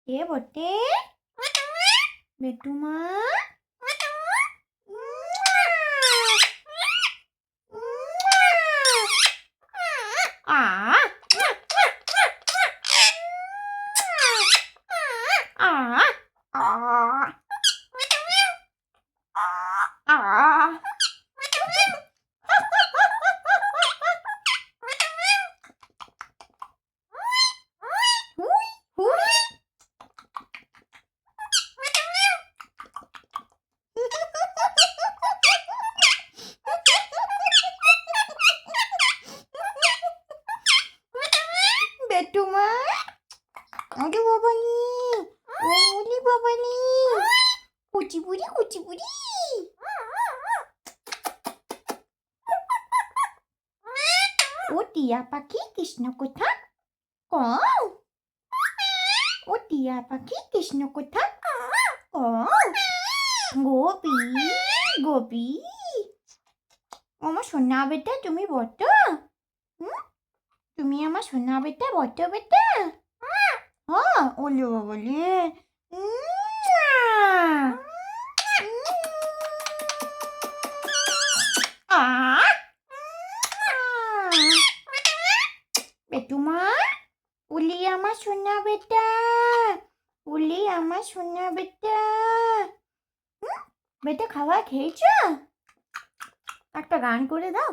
কে বটে? বেটুমা আ আ আ আ হুই হুই বেটুমা ওরে বাবালি ওলি বাবালি কুচিপুরি কুচিপুরি ও টিয়া পাখি কৃষ্ণ কোথা কও ও টিয়া পাখি কৃষ্ণ কোথা কও গোপী গোপী আমার সোনা বেটা তুমি বট তুমি আমার সোনা বেটা বট বেটা হ্যাঁ ওলে বাবালে বেটুমা উলি আমার সোনা বেটা উলি আমার সোনা বেটা বেটা খাবার খেয়েছ একটা গান করে দাও